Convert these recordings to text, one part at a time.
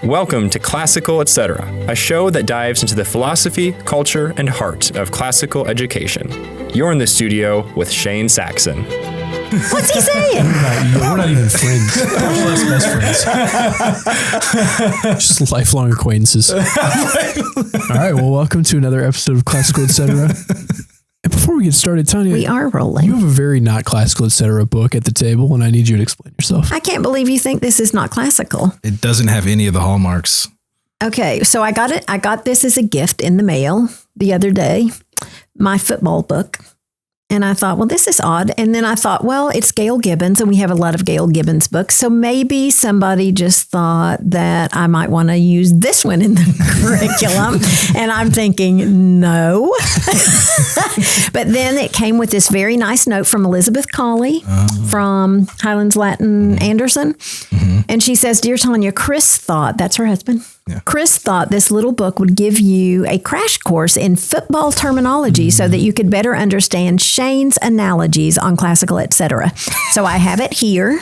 Welcome to Classical Etc., a show that dives into the philosophy, culture, and heart of classical education. You're in the studio with Shane Saxon. What's he saying? We're not even friends. We're less best friends. Just lifelong acquaintances. All right, well, welcome to another episode of Classical Etc. And before we get started, Tanya, we are rolling. You have a very not classical, etc. book at the table, and I need you to explain yourself. I can't believe you think this is not classical. It doesn't have any of the hallmarks. Okay, so I got it. I got this as a gift in the mail the other day, my football book. And I thought, well, this is odd. And then I thought, well, it's Gail Gibbons, and we have a lot of Gail Gibbons books. So maybe somebody just thought that I might want to use this one in the curriculum. And I'm thinking, no. But then it came with this very nice note from Elizabeth Cawley from Highlands Latin Anderson. Mm-hmm. And she says, Dear Tanya, Chris thought, that's her husband. Yeah. Chris thought this little book would give you a crash course in football terminology so that you could better understand Shane's analogies on classical, etc. So I have it here.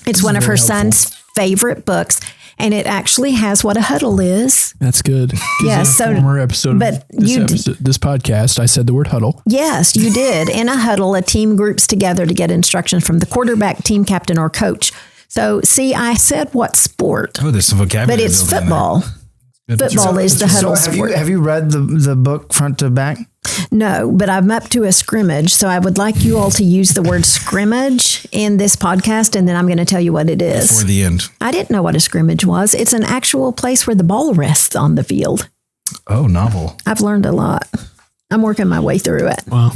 It's one of her son's favorite books, and it actually has what a huddle is. That's good. Yes. So, former episode but of this podcast, I said the word huddle. Yes, you did. In a huddle, a team groups together to get instructions from the quarterback, team captain, or coach. So, see, I said what sport? Oh, there's some vocabulary. But it's football. Football is the huddle sport. Have you read the book front to back? No, but I'm up to a scrimmage. So I would like you all to use the word scrimmage in this podcast, and then I'm going to tell you what it is. Before the end. I didn't know what a scrimmage was. It's an actual place where the ball rests on the field. Oh, novel. I've learned a lot. I'm working my way through it. Wow.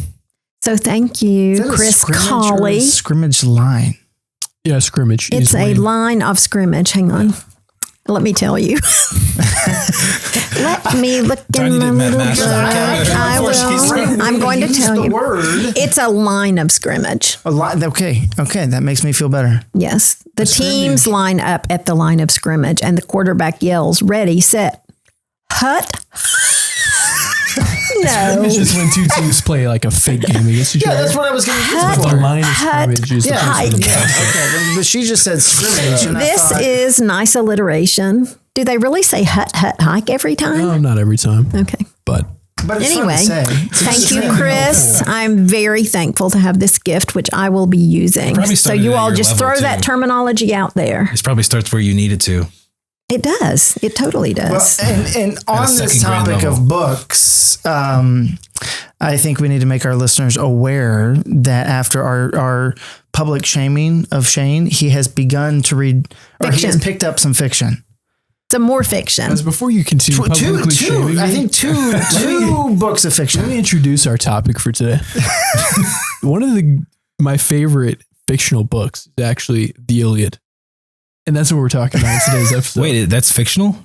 So thank you, Chris Cawley. Scrimmage line. Yeah, scrimmage. It's a line of scrimmage. Hang on. Let me tell you. Let me look in my little book. I will. I'm going to tell you. It's a line of scrimmage. A line. Okay. That makes me feel better. Yes. The teams line up at the line of scrimmage, and the quarterback yells, ready, set, hut. No. Scrimmage is when two teams play like a fake game against each other. Yeah, that's what I was going to use The line of scrimmage is the okay, but she just said scrimmage. This is nice alliteration. Do they really say hut, hike every time? No, not every time. Okay. But it's anyway, fun to say. Thank you, Chris. I'm very thankful to have this gift, which I will be using. So you all just throw that terminology out there. It probably starts where you need it to. It does. It totally does. Well, and on this topic of books, I think we need to make our listeners aware that after our public shaming of Shane, he has begun to read, or he has picked up some fiction. Some more fiction. As before you continue publicly shaming, I think two books of fiction. Let me introduce our topic for today. One of my favorite fictional books is actually the Iliad. And that's what we're talking about in today's episode. Wait, that's fictional?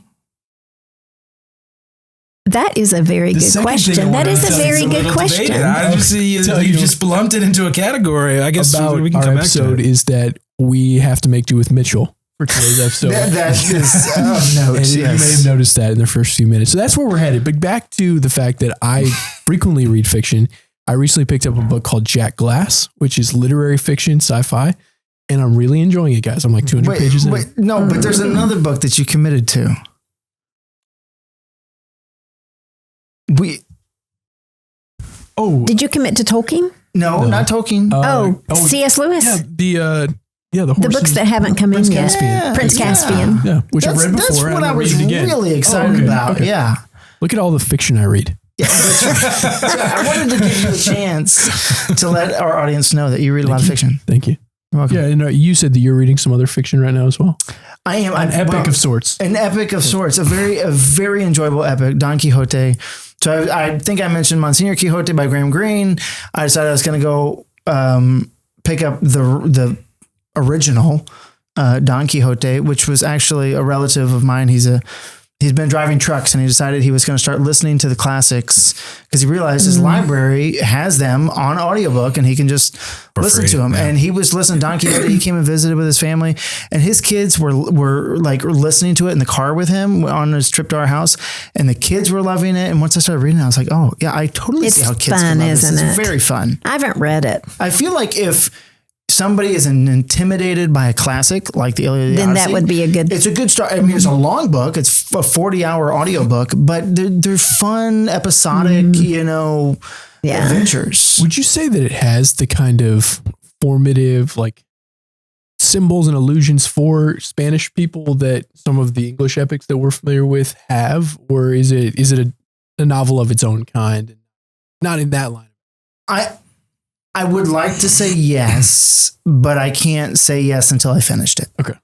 That is a very good question. That is a very good question. I just see you just lumped it into a category. I guess about we can our come back to episode it. is that we have to make do with Mitchell for today's episode. that is notes. You may have noticed that in the first few minutes. So that's where we're headed. But back to the fact that I frequently read fiction. I recently picked up a book called Jack Glass, which is literary fiction, sci-fi. And I'm really enjoying it, guys. I'm like 200 pages in. No, but there's another book that you committed to. Did you commit to Tolkien? No, not Tolkien. C.S. Lewis? Yeah, the books that haven't come in yet. Caspian. Prince Caspian. Yeah, which I've read before. That's what I was really excited about. Okay. Yeah. Look at all the fiction I read. Yeah, that's right. I wanted to give you a chance to let our audience know that you read a lot of fiction. Thank you. You're welcome. Yeah, and you said that you're reading some other fiction right now as well. I am. An epic of sorts. An epic of sorts. A very enjoyable epic, Don Quixote. So I think I mentioned Monsignor Quixote by Graham Greene. I decided I was going to go pick up the original Don Quixote, which was actually a relative of mine. He's been driving trucks, and he decided he was going to start listening to the classics because he realized his library has them on audiobook, and he can just listen to them. Yeah. And he was listening to Don Quixote. He came and visited with his family, and his kids were like listening to it in the car with him on his trip to our house, and the kids were loving it. And once I started reading it, I was like, oh yeah, I totally see how kids can love this. It's very fun. I haven't read it. I feel like if somebody is intimidated by a classic like the Iliad, Then Odyssey, that would be a good. it's a good start. I mean, it's a long book. It's a 40-hour audiobook, but they're fun, episodic, adventures. Would you say that it has the kind of formative, like, symbols and allusions for Spanish people that some of the English epics that we're familiar with have, or is it a novel of its own kind, not in that line? I would like to say yes, but I can't say yes until I finished it. Okay.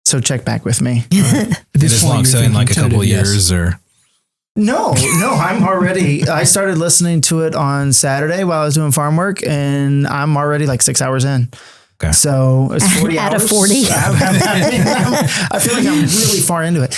So check back with me. At This this long point, so you're in like a thinking couple of tentative years or No, I started listening to it on Saturday while I was doing farm work, and I'm already like 6 hours in. Okay. So it's 40 Out hours. of 40. I feel like I'm really far into it.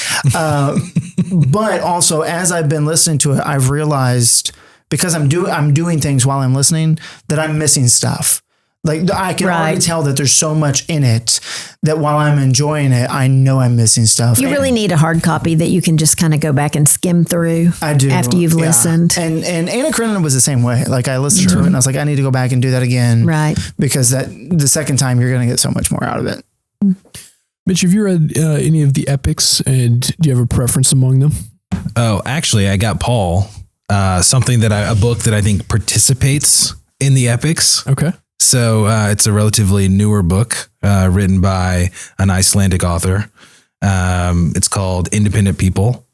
But also, as I've been listening to it, I've realized, because I'm doing things while I'm listening, that I'm missing stuff. Like I can already tell that there's so much in it that while I'm enjoying it, I know I'm missing stuff. You really need a hard copy that you can just kind of go back and skim through. I do after you've listened. And Anna Karenina was the same way. Like I listened to it and I was like, I need to go back and do that again. Right. Because the second time you're going to get so much more out of it. Mitch, have you read any of the epics, and do you have a preference among them? Oh, actually, I got Paul a book that I think participates in the epics. Okay. So it's a relatively newer book written by an Icelandic author. It's called Independent People.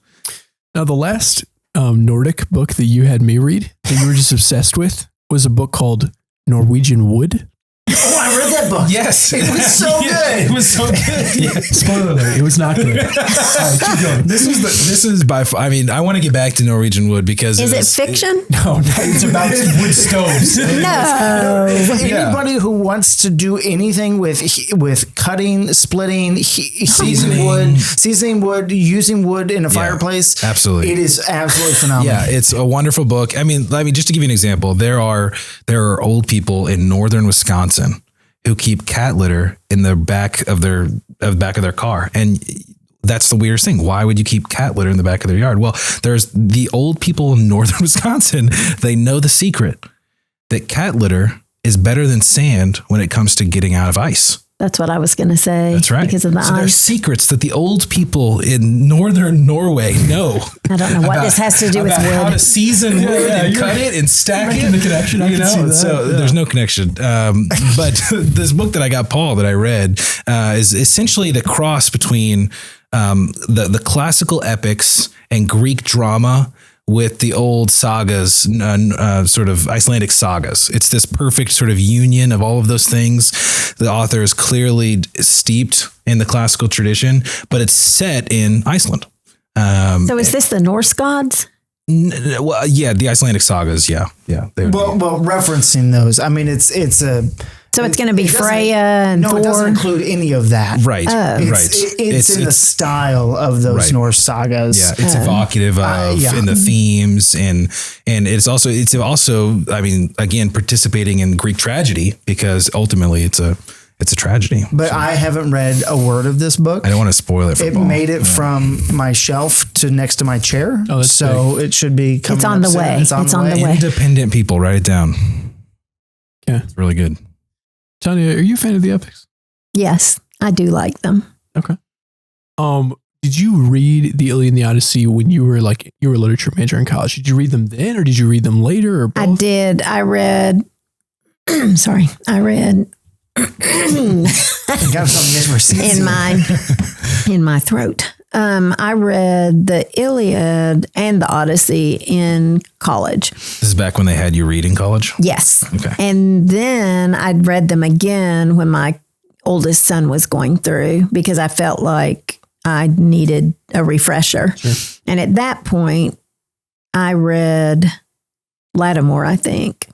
Now, the last Nordic book that you had me read, that you were just obsessed with, was a book called Norwegian Wood. Oh, I read that book. Yes. It was so good. It was so good. Yeah. Spoiler alert, it was not good. All right, keep going. This is by far, I mean, I want to get back to Norwegian Wood because Is it fiction? No, it's about wood stoves. No. Anybody who wants to do anything with cutting, splitting, seasoning wood, using wood in a fireplace, absolutely, it is absolutely phenomenal. Yeah, it's a wonderful book. I mean, just to give you an example, there are old people in northern Wisconsin who keep cat litter in the back of their car, and that's the weirdest thing. Why would you keep cat litter in the back of their yard? Well, there's the old people in northern Wisconsin. They know the secret that cat litter is better than sand when it comes to getting out of ice. That's what I was going to say. That's right. Because of the so there are ice. secrets that the old people in northern Norway know. I don't know what this has to do with wood. How to season wood and cut it and stack it. The connection, I can see that. So there's no connection. But this book that I got, Paul, that I read, is essentially the cross between the classical epics and Greek drama with the old sagas, sort of Icelandic sagas. It's this perfect sort of union of all of those things. The author is clearly steeped in the classical tradition, but it's set in Iceland. So is this the Norse gods? Well, yeah, the Icelandic sagas. Yeah. Well, referencing those, I mean, it's a. So it's going to be Freya and no, Thor? it doesn't include any of that. Right. It's in the style of those Norse sagas. Yeah, it's evocative of in the themes and it's also I mean, again, participating in Greek tragedy, because ultimately it's a tragedy. But I haven't read a word of this book. I don't want to spoil it for Paul. Made it from my shelf to next to my chair. Oh, that's so big. It should be coming It's on up the soon. way. It's on the way. Independent People, write it down. Yeah. It's really good. Tanya, are you a fan of the epics? Yes, I do like them. Okay. Did you read the Iliad and the Odyssey when you were a literature major in college? Did you read them then, or did you read them later, or both? I did. I read. Sorry, I read. Got some in my throat. I read the Iliad and the Odyssey in college. This is back when they had you read in college? Yes. Okay. And then I'd read them again when my oldest son was going through, because I felt like I needed a refresher. Sure. And at that point, I read Lattimore, I think,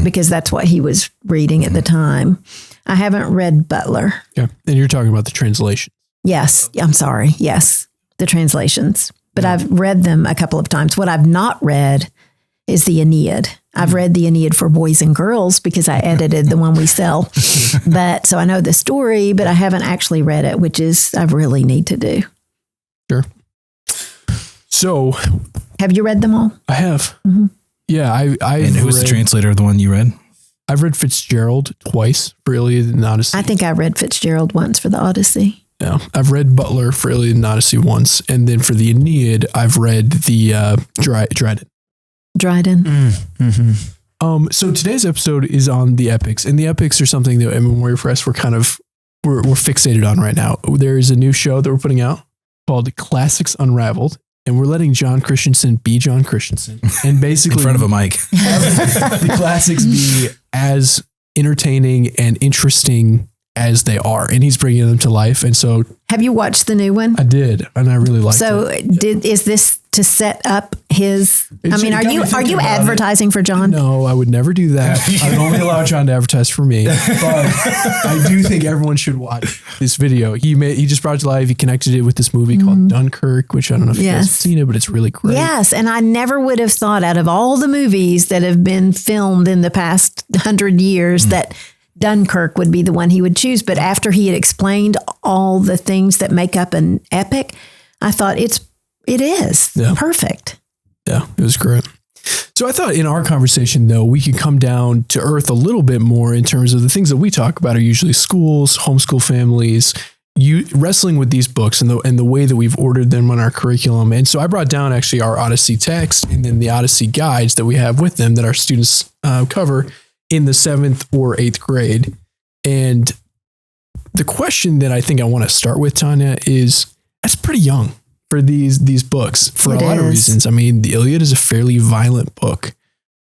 because that's what he was reading at the time. I haven't read Butler. Yeah. And you're talking about the translation. Yes. I'm sorry. Yes. The translations. But I've read them a couple of times. What I've not read is the Aneid. I've read the Aneid for boys and girls because I edited the one we sell. But so I know the story, but I haven't actually read it, which is I really need to do. Sure. So Have you read them all? I have. Mm-hmm. Yeah. And who was the translator of the one you read? I've read Fitzgerald twice for Iliad and Odyssey. I think I read Fitzgerald once for the Odyssey. Yeah, I've read Butler for Iliad and Odyssey once, and then for the Aeneid, I've read the Dryden. Mm-hmm. So today's episode is on the epics, and the epics are something that at Memoria Press we're fixated on right now. There is a new show that we're putting out called Classics Unraveled, and we're letting John Christensen be John Christensen, and basically in front of a mic, the classics be as entertaining and interesting as they are, and he's bringing them to life. And so, have you watched the new one? I did, and I really liked it. So, is this to set up his? It's- I mean, it are got me you thinking about advertising for John? No, I would never do that. I would only allow John to advertise for me. But I do think everyone should watch this video. He just brought it to life. He connected it with this movie called Dunkirk, which I don't know if you guys have seen it, but it's really great. Yes, and I never would have thought out of all the movies that have been filmed in the past 100 years that Dunkirk would be the one he would choose. But after he had explained all the things that make up an epic, I thought it is perfect. Yeah, it was great. So I thought in our conversation, though, we could come down to earth a little bit more in terms of the things that we talk about are usually schools, homeschool families, wrestling with these books and the way that we've ordered them on our curriculum. And so I brought down actually our Odyssey text and then the Odyssey guides that we have with them that our students cover in the 7th or 8th grade. And the question that I think I want to start with, Tanya, is that's pretty young for these books for a lot of reasons. I mean, the Iliad is a fairly violent book.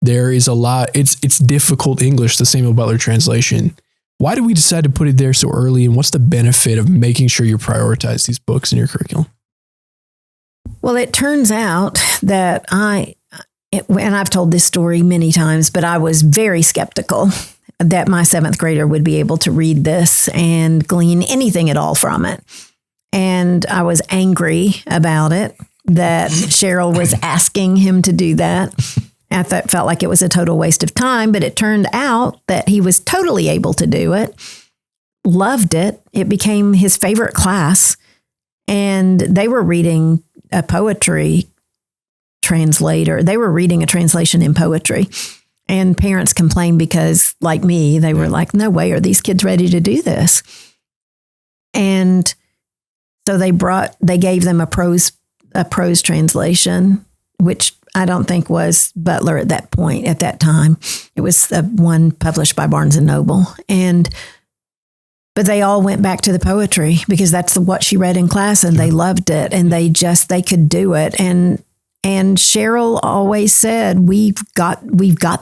There is a lot, it's difficult English, the Samuel Butler translation. Why did we decide to put it there so early? And what's the benefit of making sure you prioritize these books in your curriculum? Well, it turns out that and I've told this story many times, but I was very skeptical that my 7th grader would be able to read this and glean anything at all from it. And I was angry about it, that Cheryl was asking him to do that. I felt like it was a total waste of time, but it turned out that he was totally able to do it, loved it. It became his favorite class. And they were reading a poetry translator. They were reading a translation in poetry. And parents complained because, like me, they were like, no way are these kids ready to do this. And so they gave them a prose translation, which I don't think was Butler at that time. It was one published by Barnes and Noble. But they all went back to the poetry because that's what she read in class, and they loved it, and they could do it. And Cheryl always said, we've got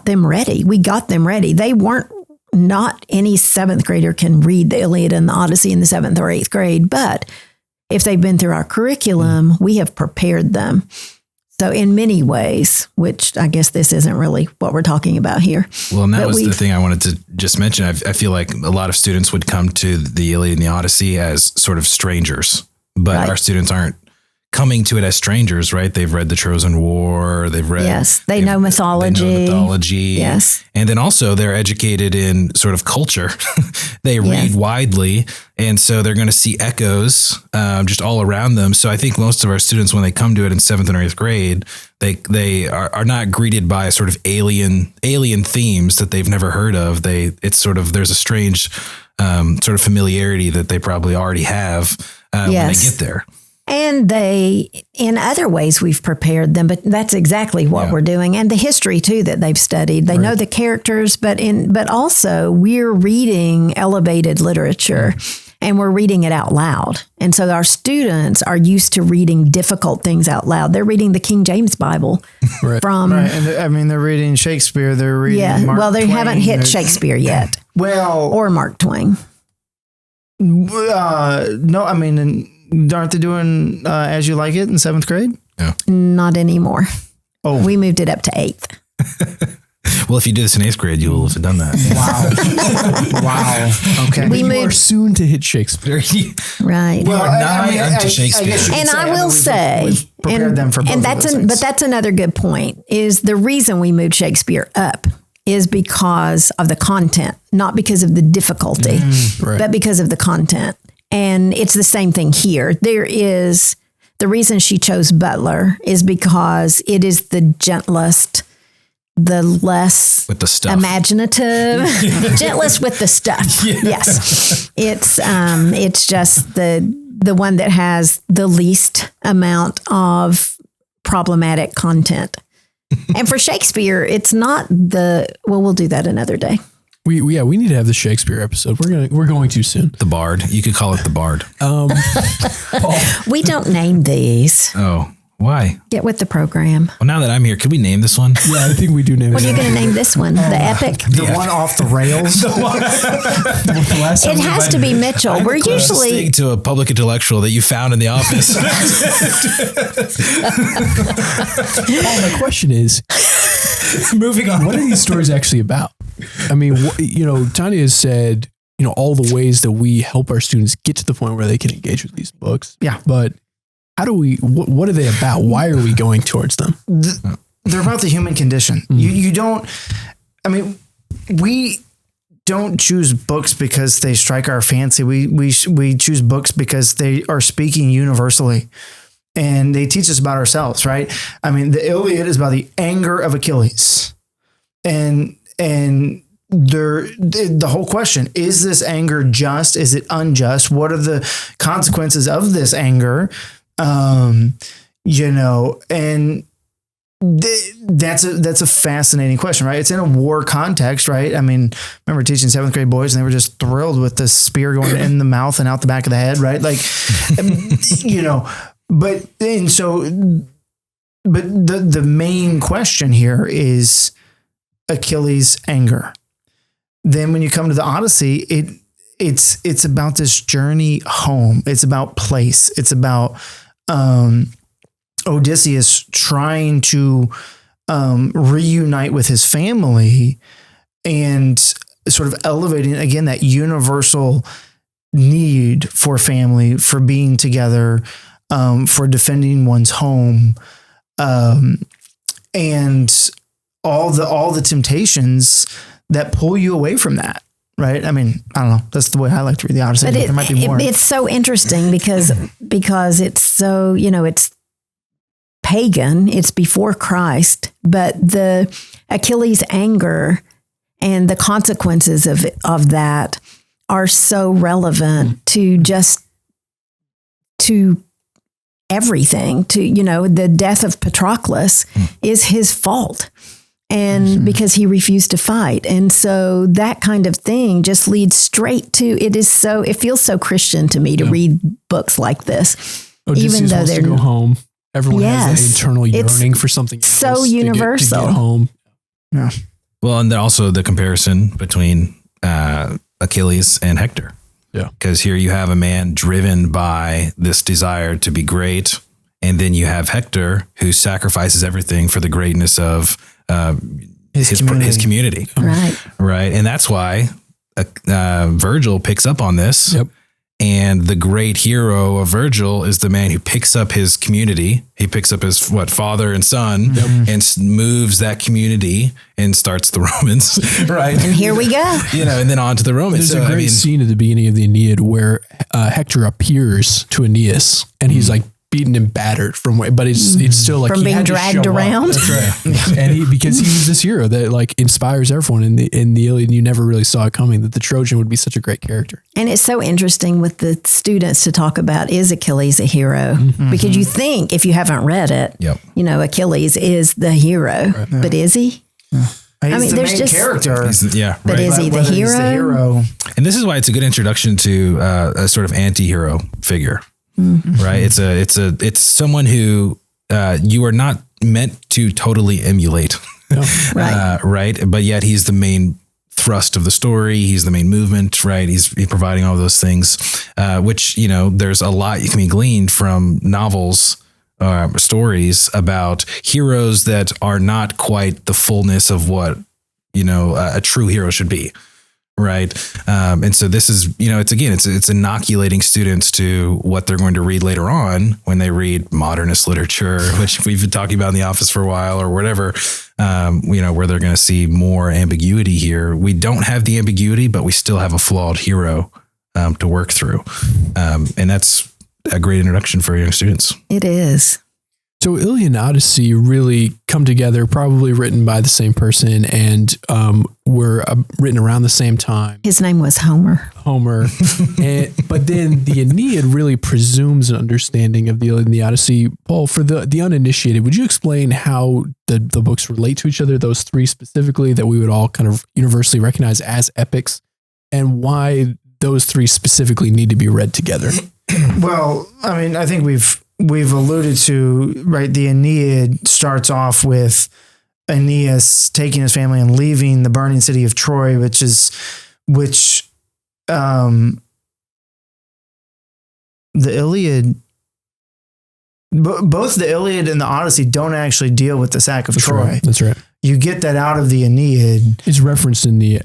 them ready. We got them ready. They weren't, not any 7th grader can read the Iliad and the Odyssey in the 7th or 8th grade, but if they've been through our curriculum, we have prepared them. So in many ways, which I guess this isn't really what we're talking about here. Well, and that was the thing I wanted to just mention. I feel like a lot of students would come to the Iliad and the Odyssey as sort of strangers, but our students aren't coming to it as strangers, right? They've read the Trojan War. They've read. They know mythology. They know mythology. Yes. And then also they're educated in sort of culture. They read widely. And so they're going to see echoes just all around them. So I think most of our students, when they come to it in 7th and 8th grade, they are not greeted by sort of alien themes that they've never heard of. It's sort of, there's a strange sort of familiarity that they probably already have when they get there. And in other ways, we've prepared them, but that's exactly what we're doing. And the history too, that they've studied, they know the characters, but also we're reading elevated literature and we're reading it out loud. And so our students are used to reading difficult things out loud. They're reading the King James Bible from, And I mean, they're reading Shakespeare. They're reading Mark they Twain. haven't hit Shakespeare yet. Or Mark Twain. No, I mean, aren't they doing As You Like It in 7th grade? Yeah. Not anymore. Oh, we moved it up to 8th. Well, if you did this in 8th grade, you will have done that. Wow. Okay. We are soon to hit Shakespeare. Right. Well, unto Shakespeare. And I will say, we've prepared them for both and of those things. but that's another good point, is the reason we moved Shakespeare up is because of the content, not because of the difficulty, but because of the content. And it's the same thing here. The reason she chose Butler is because it is the gentlest, the less with the stuff. imaginative, gentlest with the stuff. Yes. It's just the one that has the least amount of problematic content. And for Shakespeare, it's not we'll do that another day. We need to have the Shakespeare episode. We're going to soon. The Bard. You could call it the Bard. We don't name these. Oh, why? Get with the program. Well, now that I'm here, could we name this one? Yeah, I think we do name it. What are you going to name this one? The epic? The one off the rails. It has to be Mitchell. We're usually Stick to a public intellectual that you found in the office. My question is, Moving on. what are these stories actually about? I mean, Tanya has said, all the ways that we help our students get to the point where they can engage with these books. Yeah. But how do we, what are they about? Why are we going towards them? They're about the human condition. You don't, we don't choose books because they strike our fancy. We choose books because they are speaking universally and they teach us about ourselves, right? I mean, the Iliad is about the anger of Achilles and the whole question, is this anger just? Is it unjust? What are the consequences of this anger? And that's a fascinating question, right? It's in a war context, right? I mean, I remember teaching 7th grade boys and they were just thrilled with the spear going in the mouth and out the back of the head, right? Like, but the main question here is Achilles' anger. Then when you come to the Odyssey, it's about this journey home. It's about place. It's about Odysseus trying to reunite with his family and sort of elevating, again, that universal need for family, for being together, for defending one's home, and all the temptations that pull you away from that. Right. I mean, I don't know. That's the way I like to read the Odyssey. But there might be more. It's so interesting because it's so, it's pagan. It's before Christ, but the Achilles' anger and the consequences of that are so relevant to everything. The death of Patroclus is his fault. And because he refused to fight. And so that kind of thing just leads straight to, it feels so Christian to me to read books like this. Odysseus even though wants they're to go home. Everyone has that internal yearning for something so else universal. To get home. Yeah. Well, and then also the comparison between Achilles and Hector. Yeah. Because here you have a man driven by this desire to be great. And then you have Hector who sacrifices everything for the greatness of his community. Right. And that's why Virgil picks up on this. Yep. And the great hero of Virgil is the man who picks up his community. He picks up his father and son and moves that community and starts the Romans. Right. And here we go. And then on to the Romans. There's a great scene at the beginning of the Aeneid where Hector appears to Aeneas and he's like beaten and battered but it's still like from being dragged around. That's right. And because he was this hero that like inspires everyone in the Iliad, and you never really saw it coming that the Trojan would be such a great character. And it's so interesting with the students to talk about, is Achilles a hero? Because you think, if you haven't read it, Achilles is the hero, but is he? Yeah. He's the main character. But is he the hero? And this is why it's a good introduction to a sort of anti-hero figure. Right. It's someone who you are not meant to totally emulate. No. Right. But yet he's the main thrust of the story. He's the main movement. Right. He's providing all those things, which, there's a lot you can be gleaned from novels, stories about heroes that are not quite the fullness of what, a true hero should be. Right. And so this is, it's inoculating students to what they're going to read later on when they read modernist literature, which we've been talking about in the office for a while or whatever, where they're going to see more ambiguity here. We don't have the ambiguity, but we still have a flawed hero to work through. And that's a great introduction for young students. It is. So Iliad and Odyssey really come together, probably written by the same person, and were written around the same time. His name was Homer. But then the Aeneid really presumes an understanding of the Iliad and the Odyssey. Paul, for the uninitiated, would you explain how the books relate to each other, those three specifically that we would all kind of universally recognize as epics, and why those three specifically need to be read together? Well, I mean, I think we've alluded to, right, the Aeneid starts off with Aeneas taking his family and leaving the burning city of Troy, which the Iliad, both the Iliad and the Odyssey don't actually deal with the sack of Troy. Right. That's right. You get that out of the Aeneid. It's referenced in the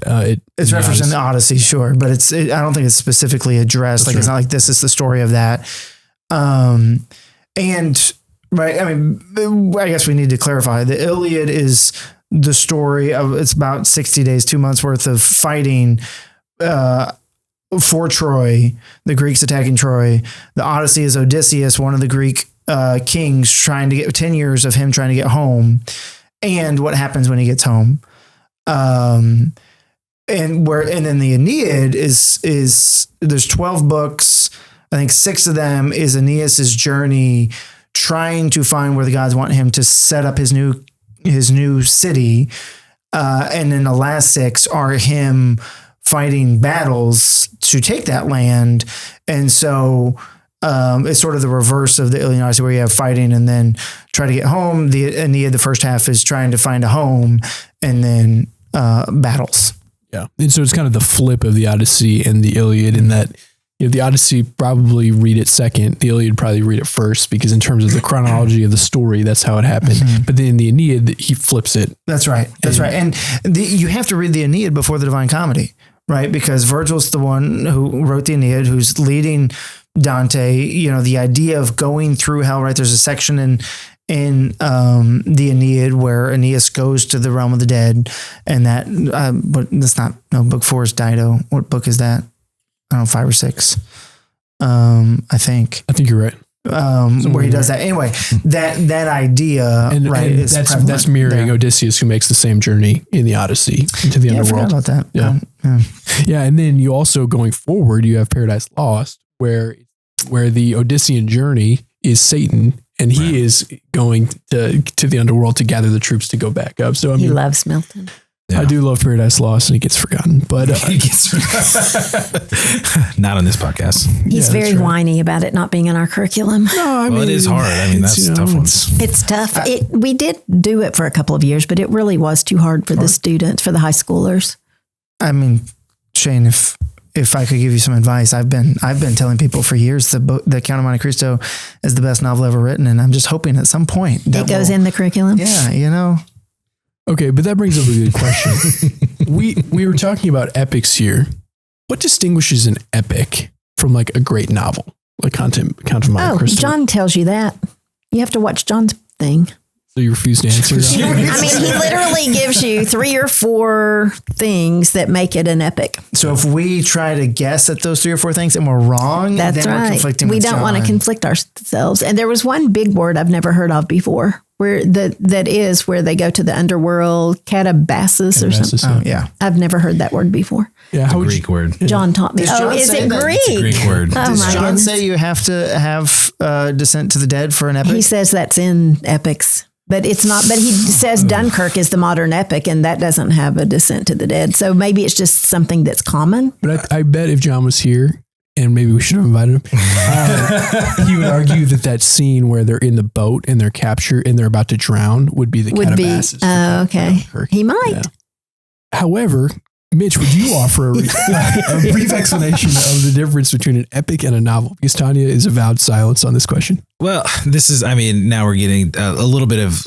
it's referenced in the Odyssey, sure, but I don't think it's specifically addressed. It's not like this is the story of that. And right, I mean, I guess we need to clarify. The Iliad is the story of, it's about 60 days, 2 months worth of fighting for Troy, the Greeks attacking Troy. The Odyssey is Odysseus, one of the Greek kings, trying to get 10 years of him trying to get home, and what happens when he gets home. And then the Aeneid is there's 12 books. I think 6 of them is Aeneas's journey, trying to find where the gods want him to set up his new city. And then the last 6 are him fighting battles to take that land. And so it's sort of the reverse of the Iliad and Odyssey, where you have fighting and then try to get home. The Aeneid, the first half, is trying to find a home and then battles. Yeah. And so it's kind of the flip of the Odyssey and the Iliad, in that, you know, the Odyssey probably read it second, the Iliad probably read it first, because in terms of the chronology of the story, that's how it happened. Mm-hmm. But then in the Aeneid, he flips it. That's right. And you have to read the Aeneid before the Divine Comedy, right? Because Virgil's the one who wrote the Aeneid, who's leading Dante. You know, the idea of going through hell, right? There's a section in the Aeneid where Aeneas goes to the realm of the dead, and but that's not, no, book 4 is Dido. What book is that? I don't know, 5 or 6. I think you're right. Where he does that. Anyway, that idea, right? And that's mirroring Odysseus, who makes the same journey in the Odyssey into the underworld. I forgot about that. Yeah. And then you also, going forward, you have Paradise Lost, where the Odyssean journey is Satan, and he is going to the underworld to gather the troops to go back up. So I mean, he loves Milton. Yeah. I do love Paradise Lost, and it gets forgotten, but not on this podcast. He's very whiny about it not being in our curriculum. No, I mean, it is hard. I mean, that's tough ones. It's tough. We did do it for a couple of years, but it really was too hard for the students, for the high schoolers. I mean, Shane, if I could give you some advice, I've been telling people for years the Count of Monte Cristo is the best novel ever written, and I'm just hoping at some point it goes in the curriculum. Yeah, you know. Okay, but that brings up a good question. we were talking about epics here. What distinguishes an epic from like a great novel, like Count of Monte Cristo? John tells you that. You have to watch John's thing. So you refuse to answer? I mean, he literally gives you 3 or 4 things that make it an epic. So if we try to guess at those 3 or 4 things and we're wrong, that's then right. We're conflicting we with don't John. want to conflict ourselves. And there was one big word I've never heard of before, where that is where they go to the underworld, catabasis or something. Yeah. I've never heard that word before. Yeah, it's a Greek word. John taught me. Does John is say it that? Greek? It's a Greek word. Does John say you have to have Descent to the Dead for an epic? He says that's in epics. But it's not, but he says Dunkirk is the modern epic, and that doesn't have a Descent to the Dead. So maybe it's just something that's common. But I bet if John was here, and maybe we should have invited him, he would argue that scene where they're in the boat and they're captured and they're about to drown would be the catabasis. Oh, okay. Dunkirk. He might. Yeah. However, Mitch, would you offer a brief explanation of the difference between an epic and a novel? Because Tanya is avowed silence on this question. Well, now we're getting a little bit of,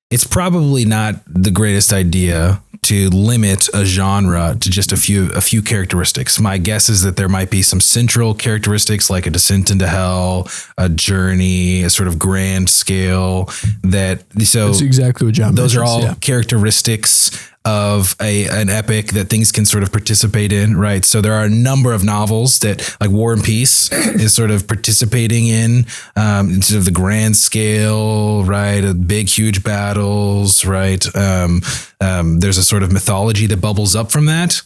it's probably not the greatest idea to limit a genre to just a few characteristics. My guess is that there might be some central characteristics like a descent into hell, a journey, a sort of grand scale that's exactly what John those mentions, are all characteristics of an epic that things can sort of participate in, right? So there are a number of novels that, like War and Peace is sort of participating in sort of the grand scale, right? Big, huge battles, right? There's a sort of mythology that bubbles up from that.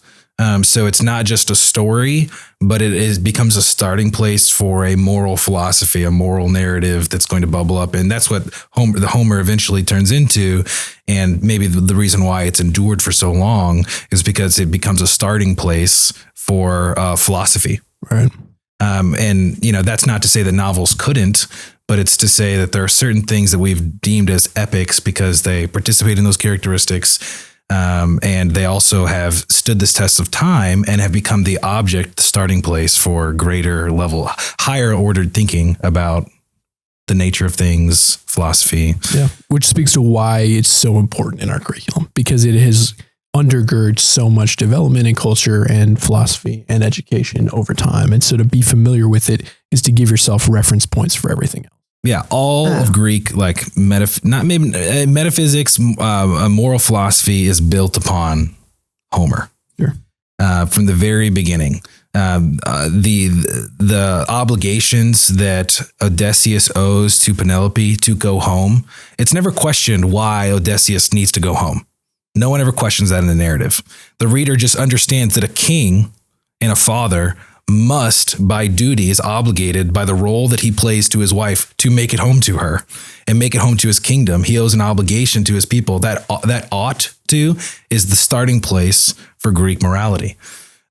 So it's not just a story, but it becomes a starting place for a moral philosophy, a moral narrative that's going to bubble up. And that's what Homer eventually turns into. And maybe the reason why it's endured for so long is because it becomes a starting place for philosophy. Right. And, that's not to say that novels couldn't, but it's to say that there are certain things that we've deemed as epics because they participate in those characteristics. And they also have stood this test of time and have become the object, the starting place for greater level, higher ordered thinking about the nature of things, philosophy. Yeah. Which speaks to why it's so important in our curriculum, because it has undergirds so much development in culture and philosophy and education over time. And so to be familiar with it is to give yourself reference points for everything else. Yeah, all of Greek, like metaphysics, moral philosophy is built upon Homer. Sure. From the very beginning. The obligations that Odysseus owes to Penelope to go home, it's never questioned why Odysseus needs to go home. No one ever questions that in the narrative. The reader just understands that a king and a father must, by duty, is obligated by the role that he plays to his wife to make it home to her and make it home to his kingdom. He owes an obligation to his people. That ought to is the starting place for Greek morality.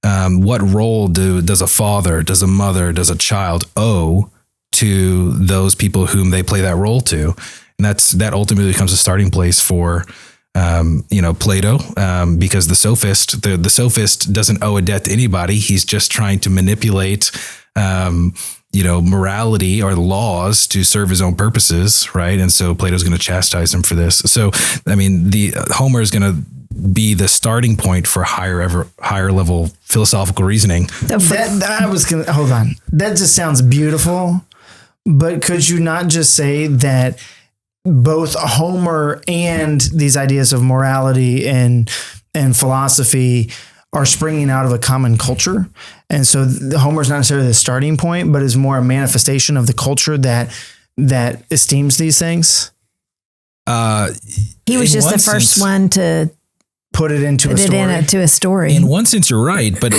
What role does a father, does a mother, does a child owe to those people whom they play that role to? And that ultimately becomes a starting place for Plato, because the sophist doesn't owe a debt to anybody. He's just trying to manipulate, morality or laws to serve his own purposes, right? And so Plato's going to chastise him for this. So, Homer is going to be the starting point for higher level philosophical reasoning. Hold on. That just sounds beautiful, but could you not just say that both Homer and these ideas of morality and philosophy are springing out of a common culture? And so Homer's not necessarily the starting point, but is more a manifestation of the culture that esteems these things. He was just the first one to put it into a story. In one sense, you're right, but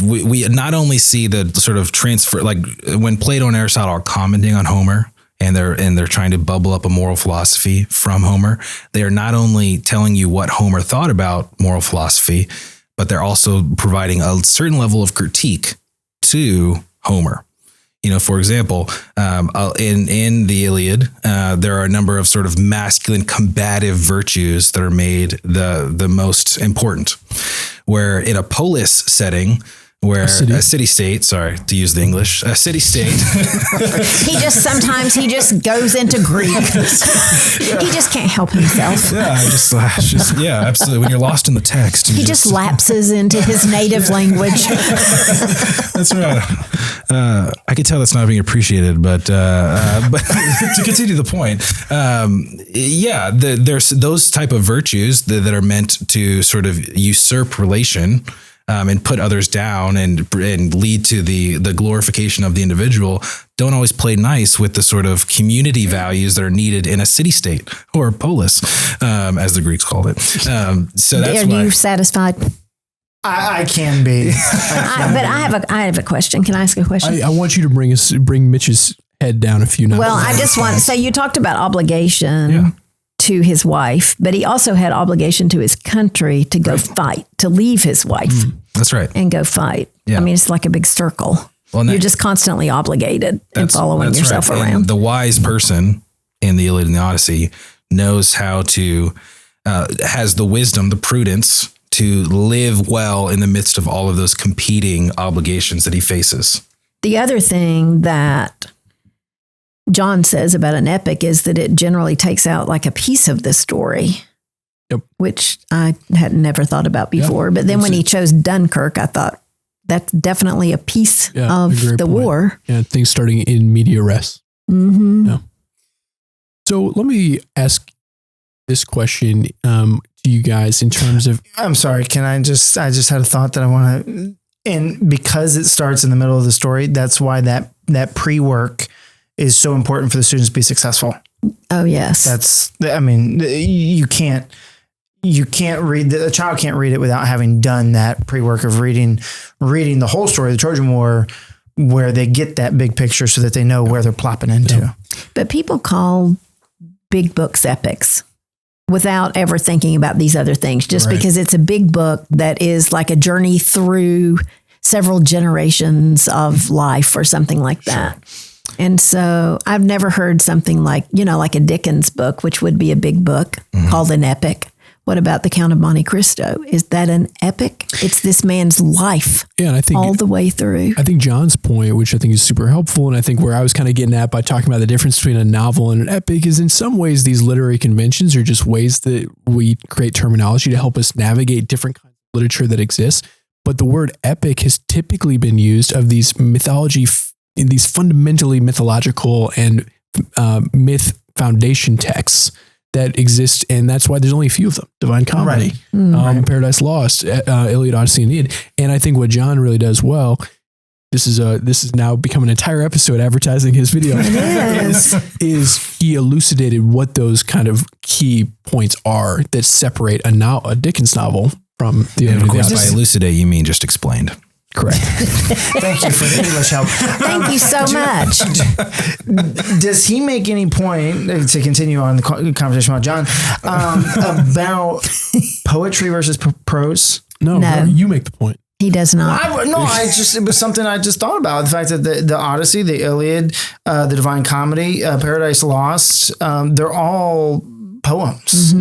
we not only see the sort of transfer, like when Plato and Aristotle are commenting on Homer, and they're trying to bubble up a moral philosophy from Homer. They are not only telling you what Homer thought about moral philosophy, but they're also providing a certain level of critique to Homer. For example, in the Iliad, there are a number of sort of masculine combative virtues that are made the most important, where in a polis setting, where a city-state, sorry to use the English, a city-state. Sometimes he just goes into Greek. He just can't help himself. Yeah, absolutely. When you're lost in the text. He just lapses into his native language. That's right. I can tell that's not being appreciated, but to continue the point, there's those type of virtues that are meant to sort of usurp relation, and put others down and lead to the glorification of the individual, don't always play nice with the sort of community values that are needed in a city-state or polis, as the Greeks called it. So that's why. Are you satisfied? I can be. But I have a question. Can I ask a question? I want you to bring Mitch's head down a few notches. Well, I just want, so you talked about obligation to his wife, but he also had obligation to his country to go fight, to leave his wife. That's right. And go fight. Yeah. I mean, it's like a big circle. Well, you're just constantly obligated and following yourself around. And the wise person in the Iliad and the Odyssey knows how to, has the wisdom, the prudence to live well in the midst of all of those competing obligations that he faces. The other thing that John says about an epic is that it generally takes out like a piece of the story, which I had never thought about before. But then when he chose Dunkirk, I thought that's definitely a piece of the war. Yeah, things starting in media res. Mm-hmm. Yeah. So let me ask this question to you guys in terms of. I'm sorry. I just had a thought that I want to, and because it starts in the middle of the story, that's why that pre-work is so important for the students to be successful. Oh yes. You can't read a child can't read it without having done that pre-work of reading the whole story of the Trojan War, where they get that big picture so that they know where they're plopping into. Yeah. But people call big books epics without ever thinking about these other things, just because it's a big book that is like a journey through several generations of life or something like that. And so I've never heard something like, like a Dickens book, which would be a big book called an epic. What about The Count of Monte Cristo? Is that an epic? It's this man's life and I think all the way through. I think John's point, which I think is super helpful, and I think where I was kind of getting at by talking about the difference between a novel and an epic is in some ways these literary conventions are just ways that we create terminology to help us navigate different kinds of literature that exists. But the word epic has typically been used of these mythology, in these fundamentally mythological and myth foundation texts that exist, and that's why there's only a few of them. Divine Comedy, Paradise Lost, Iliad, Odyssey, and Aneid. And I think what John really does well, this is now become an entire episode advertising his video, is he elucidated what those kind of key points are that separate a Dickens novel from the other. Of course, by elucidate, you mean just explained. Correct. Thank you for the English help. Thank you so much. Does he make any point, to continue on the conversation about John, about poetry versus prose? No, you make the point. He does not. It was something I just thought about. The fact that the Odyssey, the Iliad, the Divine Comedy, Paradise Lost, they're all poems.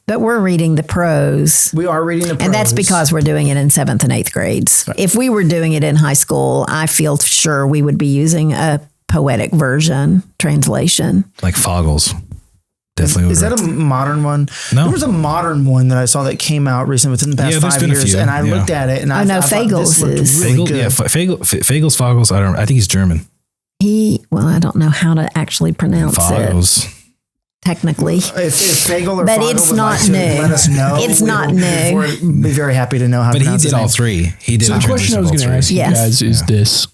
But we're reading the prose. We are reading the prose. And that's because we're doing it in 7th and 8th grades. Right. If we were doing it in high school, I feel sure we would be using a poetic version translation. Like Foggles. Definitely. Is that a modern one? No. There was a modern one that I saw that came out recently within the past 5 years. And I looked at it and I thought Fagles this looked really good. Yeah, Fagles, Foggles. I think he's German. I don't know how to actually pronounce Foggles. it. Technically, if Fagel or but Fogel it's would not like new. To let us know. It's not new. We'd be very happy to know how. But to he did all three. He did. So the question I was going to ask you guys is this: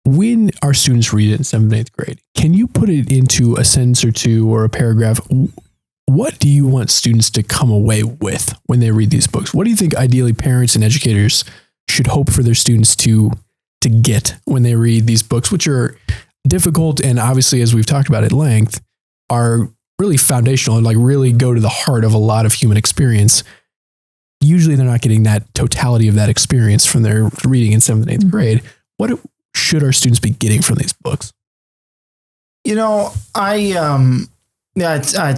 when our students read it in 7th and 8th grade, can you put it into a sentence or two or a paragraph? What do you want students to come away with when they read these books? What do you think ideally parents and educators should hope for their students to get when they read these books, which are difficult and obviously, as we've talked about at length, are really foundational and like really go to the heart of a lot of human experience. Usually they're not getting that totality of that experience from their reading in 7th and 8th grade. What should our students be getting from these books? I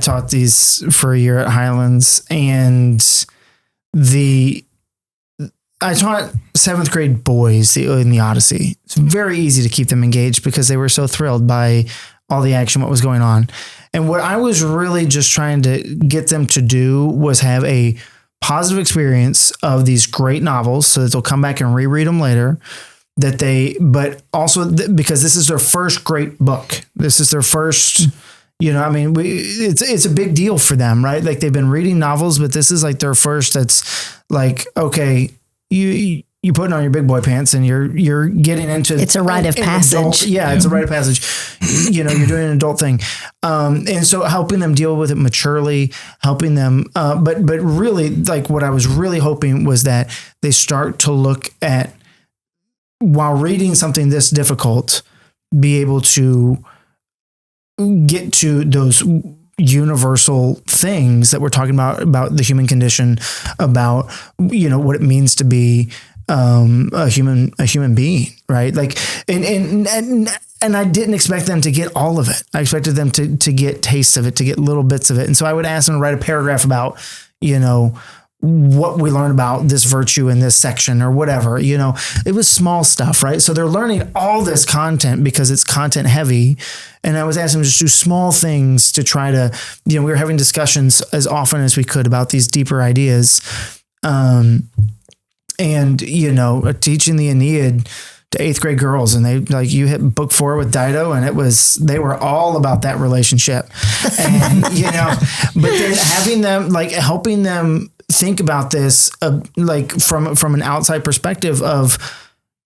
taught these for a year at Highlands, and I taught 7th grade boys in the Odyssey. It's very easy to keep them engaged because they were so thrilled by all the action, what was going on. And what I was really just trying to get them to do was have a positive experience of these great novels so that they'll come back and reread them later. But also because this is their first great book. This is their first, it's a big deal for them, right? Like they've been reading novels, but this is like their first. That's like, okay, you putting on your big boy pants and you're getting into it's a rite of passage. It's a rite of passage. You're doing an adult thing. And so helping them deal with it maturely, helping them, but really like what I was really hoping was that they start to look at, while reading something this difficult, be able to get to those universal things that we're talking about the human condition, about, what it means to be a human being, right? Like, and I didn't expect them to get all of it. I expected them to get tastes of it, to get little bits of it. And so I would ask them to write a paragraph about, what we learned about this virtue in this section or whatever, it was small stuff, right? So they're learning all this content because it's content heavy. And I was asking them to just do small things to try to, we were having discussions as often as we could about these deeper ideas. And, teaching the Aneid to 8th grade girls, and you hit book 4 with Dido, and they were all about that relationship, and but then having them helping them think about this from an outside perspective of.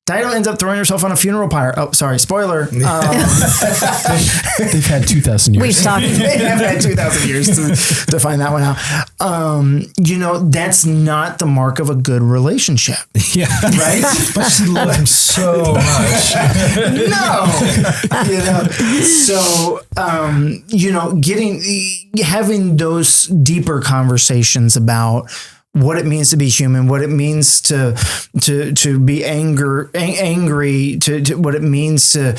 Dido ends up throwing herself on a funeral pyre. Oh, sorry, spoiler. They've had 2,000 years. They have had 2,000 years to find that one out. That's not the mark of a good relationship. Yeah. Right? But she loved him so much. No. So, having those deeper conversations about what it means to be human, what it means to be angry, to what it means to,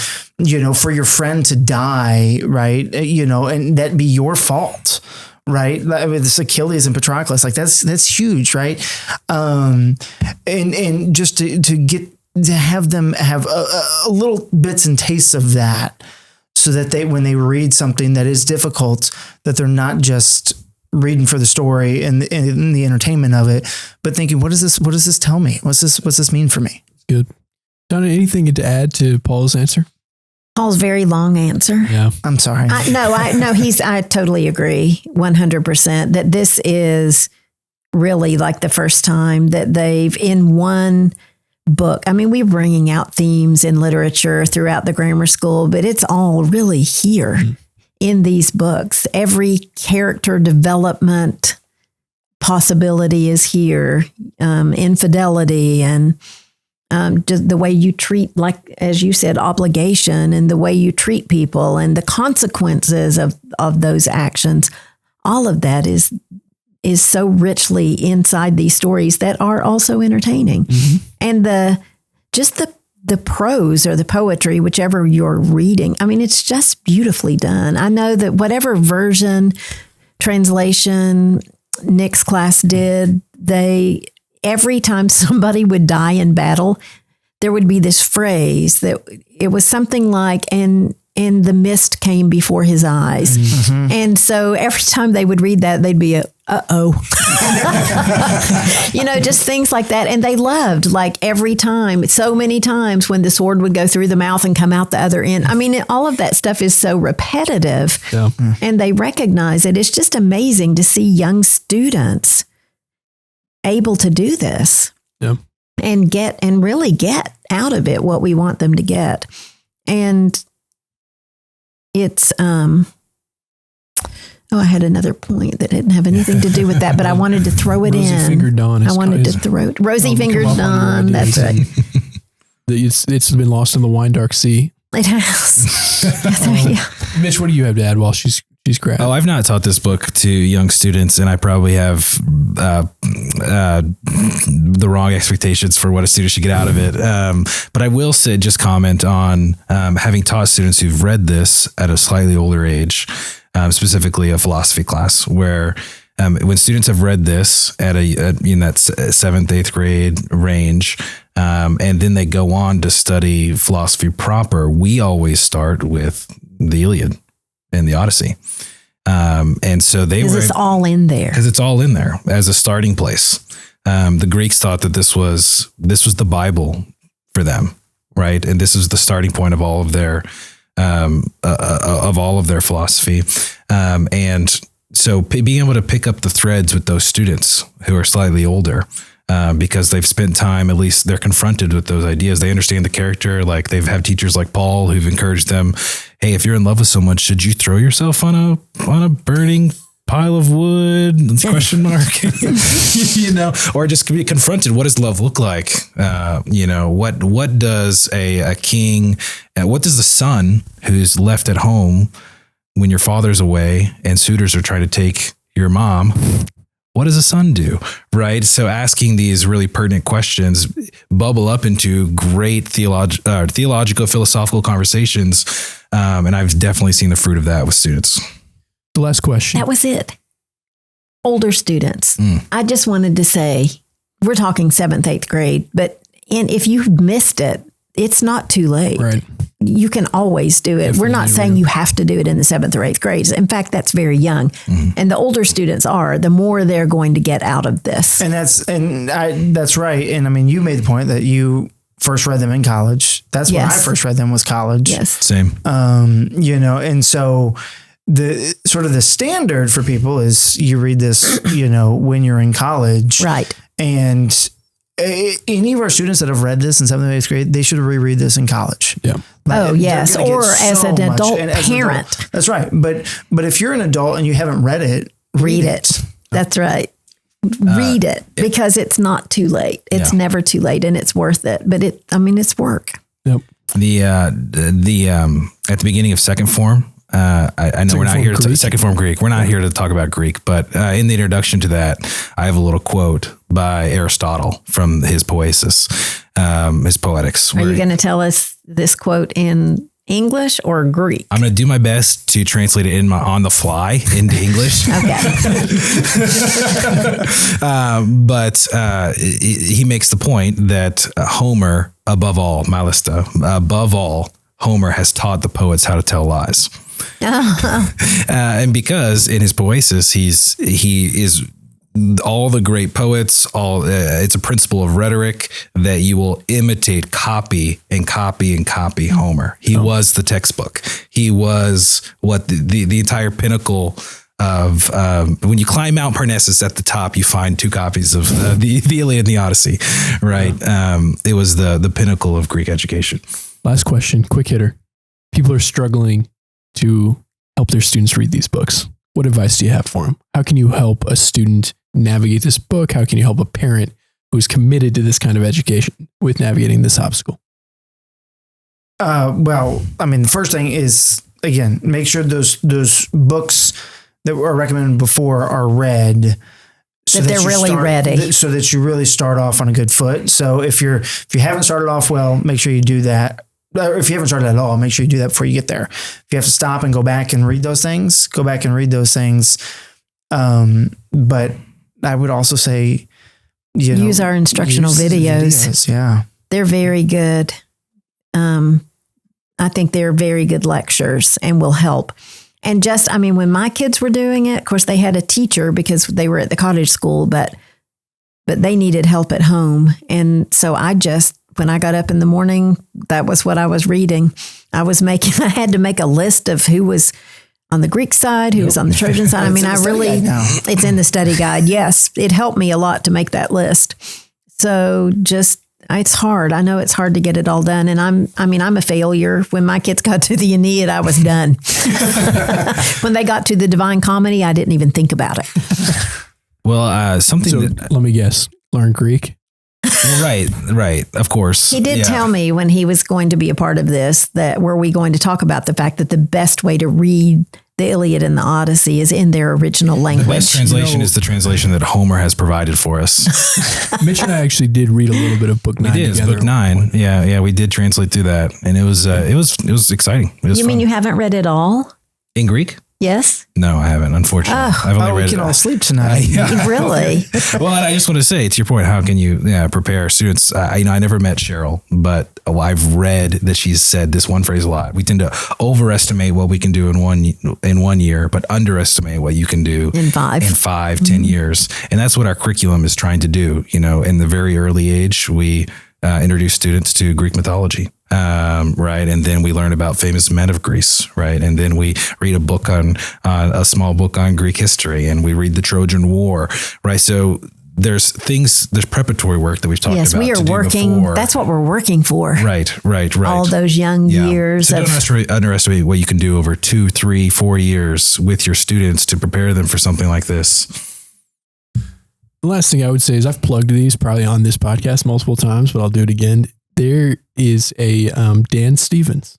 for your friend to die, right? And that be your fault, right? This Achilles and Patroclus, that's huge, right? And just to have them have a little bits and tastes of that, so that when they read something that is difficult, that they're not just reading for the story and the entertainment of it, but thinking, what does this tell me? What's this mean for me? Good. Donna, anything to add to Paul's answer? Paul's very long answer. Yeah. I'm sorry. I totally agree 100% that this is really like the first time that they've in one book. I mean, we're bringing out themes in literature throughout the grammar school, but it's all really here. Mm-hmm. In these books, every character development possibility is here. Infidelity and just the way you treat, like, as you said, obligation, and the way you treat people and the consequences of those actions. All of that is so richly inside these stories that are also entertaining. Mm-hmm. And the prose or the poetry, whichever you're reading, I mean, it's just beautifully done. I know that whatever translation Nick's class did, every time somebody would die in battle, there would be this phrase that it was something like, and the mist came before his eyes. Mm-hmm. And so every time they would read that, they'd be just things like that. And they loved, every time, so many times when the sword would go through the mouth and come out the other end. I mean, all of that stuff is so repetitive, and they recognize it. It's just amazing to see young students able to do this and really get out of it what we want them to get. And it's, I had another point that didn't have anything to do with that, but I wanted to throw it in. Rosy-fingered Dawn. Rosy-fingered Dawn. That's right. It's been lost in the wine dark sea. It has. Yeah. Mitch, what do you have to add while she's grabbed? Oh, I've not taught this book to young students, and I probably have the wrong expectations for what a student should get out of it. But I will just comment on having taught students who've read this at a slightly older age, specifically a philosophy class, where when students have read this in that 7th, 8th grade range, and then they go on to study philosophy proper, we always start with the Iliad and the Odyssey. And so it's all in there. Because it's all in there as a starting place. The Greeks thought that this was the Bible for them, right? And this is the starting point of all of their philosophy. And so being able to pick up the threads with those students who are slightly older, because they've spent time, at least they're confronted with those ideas. They understand the character. Like they've had teachers like Paul who've encouraged them, hey, if you're in love with someone, should you throw yourself on a burning pile of wood? Question mark. Or just be confronted. What does love look like? What does a king, what does the son who's left at home when your father's away and suitors are trying to take your mom, what does a son do? Right. So asking these really pertinent questions bubble up into great theological, philosophical conversations. And I've definitely seen the fruit of that with students. The last question. That was it. Older students. I just wanted to say, we're talking 7th, 8th grade, and if you missed it, it's not too late. Right. You can always do it. We're not saying you have to do it in the 7th or 8th grades. In fact, that's very young. Mm-hmm. And the older students the more they're going to get out of this. And that's right. And I mean, you made the point that you first read them in college. That's when I Yes. first read them, was college. Yes. Same. And so the sort of the standard for people is you read this, when you're in college. Right. And any of our students that have read this in 7th and 8th grade, they should reread this in college. Yeah. Oh, yes. They're gonna Or get as so an much. adult And as an adult- parent. that's right. But if you're an adult and you haven't read it, Read it. That's right. Read it because it's not too late. It's never too late, and it's worth it. But it's work. Yep. The at the beginning of second form, I know we're not here to second form Greek. We're not here to talk about Greek, but in the introduction to that, I have a little quote by Aristotle from his Poesis, his Poetics. Are you going to tell us this quote in English or Greek? I'm going to do my best to translate it on the fly into English. But he makes the point that Homer, above all, Homer has taught the poets how to tell lies. And because in his Poesis, he is all the great poets, it's a principle of rhetoric that you will imitate, copy Homer. He was the textbook. He was what the entire pinnacle of, when you climb Mount Parnassus at the top, you find 2 copies of the Iliad and the Odyssey, right? It was the pinnacle of Greek education. Last question, quick hitter. People are struggling to help their students read these books. What advice do you have for them? How can you help a student navigate this book? How can you help a parent who's committed to this kind of education with navigating this obstacle? The first thing is, again, make sure those books that were recommended before are read. So that they're really ready. So that you really start off on a good foot. So if you haven't started off well, make sure you do that. Or if you haven't started at all, make sure you do that before you get there. If you have to stop and go back and read those things, go back and read those things. But I would also say, use our instructional videos. Yeah. They're very good. I think they're very good lectures and will help. And when my kids were doing it, of course, they had a teacher because they were at the cottage school, but they needed help at home. And so when I got up in the morning, that was what I was reading. I had to make a list of who was on the Greek side, who was on the Trojan side. It's in the study guide. Yes, it helped me a lot to make that list. So it's hard. I know it's hard to get it all done. And I'm a failure. When my kids got to the Aneid, I was done. When they got to the Divine Comedy, I didn't even think about it. Well, let me guess, learn Greek. Right. Of course. He did tell me when he was going to be a part of this that were we going to talk about the fact that the best way to read the Iliad and the Odyssey is in their original language. The best translation is the translation that Homer has provided for us. Mitch and I actually did read a little bit of book 9 We did. together. Book 9. Yeah. We did translate through that, and it was exciting. It was You mean fun. you haven't read it all? In Greek? Yes. No, I haven't. Unfortunately, I've only read we can it. all sleep tonight. Really? Well, and I just want to say, to your point, how can you prepare students? I never met Cheryl, but I've read that she's said this one phrase a lot. We tend to overestimate what we can do in 1 year, but underestimate what you can do in 5, 10 years. And that's what our curriculum is trying to do. In the very early age, we introduce students to Greek mythology. Right. And then we learn about famous men of Greece. Right. And then we read a small book on Greek history, and we read the Trojan War. Right. So there's preparatory work that we've talked about. Yes, we are working. That's what we're working for. Right. All those young years. So don't underestimate what you can do over 2, 3, 4 years with your students to prepare them for something like this. The last thing I would say is I've plugged these probably on this podcast multiple times, but I'll do it again. There is a Dan Stevens,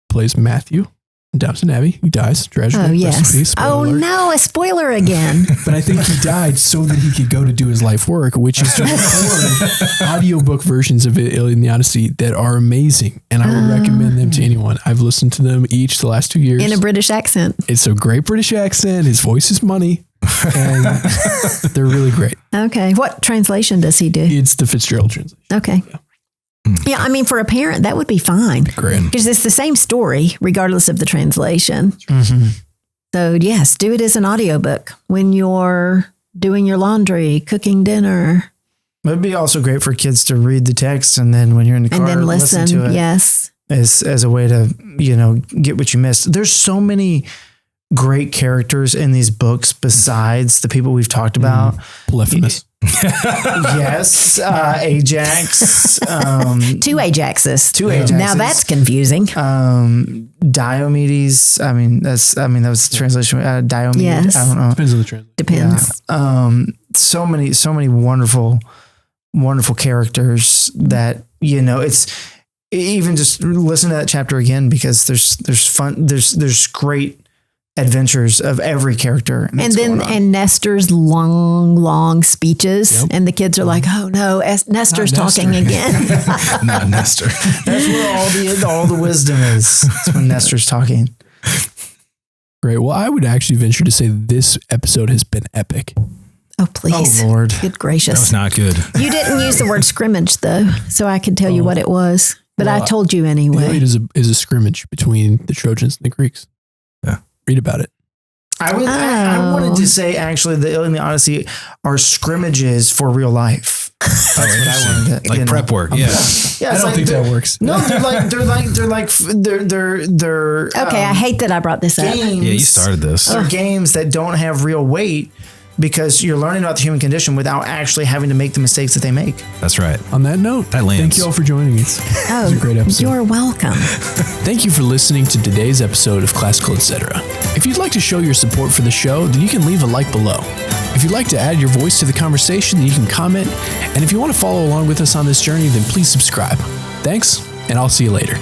plays Matthew in Downton Abbey. He dies tragically. Oh, yes. Peace, no, a spoiler again. But I think he died so that he could go to do his life work, which is to record audiobook versions of Iliad and the Odyssey that are amazing. And I would recommend them to anyone. I've listened to them each the last 2 years. In a British accent. It's a great British accent. His voice is money. And they're really great. Okay. What translation does he do? It's the Fitzgerald translation. Okay. Yeah, for a parent, that would be fine. Great. Because it's the same story, regardless of the translation. Mm-hmm. So, yes, do it as an audiobook when you're doing your laundry, cooking dinner. It'd be also great for kids to read the text and then when you're in the car, and then listen to it. Yes. As a way to, get what you missed. There's so many great characters in these books besides the people we've talked about. Polyphemus. Yes. Ajax. 2 Ajaxes. 2 Ajaxes. Now that's confusing. Diomedes. That was the translation. Diomedes. Yes. I don't know. Depends on the translation. Depends. Yeah. So many wonderful characters that, it's even just listen to that chapter again, because there's fun. There's great adventures of every character. And Nestor's long speeches. Yep. And the kids are like, oh no, Nestor's talking again. Not Nestor. That's where all the wisdom is. It's when Nestor's talking. Great. Well, I would actually venture to say this episode has been epic. Oh, please. Oh, Lord. Good gracious. That was not good. You didn't use the word scrimmage, though, so I could tell you what it was. But I told you anyway. Iliad is a scrimmage between the Trojans and the Greeks. Yeah. Read about it. I wanted to say, actually, the Iliad and the Odyssey are scrimmages for real life. That's what I wanted to, like prep work. Yeah. Yeah, I don't think that works. No, they're Okay, I hate that I brought this up. games. Yeah, you started this. They're games that don't have real weight because you're learning about the human condition without actually having to make the mistakes that they make. That's right. On that note, That lands. thank you all for joining us. Oh, It was a great episode. you're welcome. Thank you for listening to today's episode of Classical Etc. If you'd like to show your support for the show, then you can leave a like below. If you'd like to add your voice to the conversation, then you can comment. And if you want to follow along with us on this journey, then please subscribe. Thanks, and I'll see you later.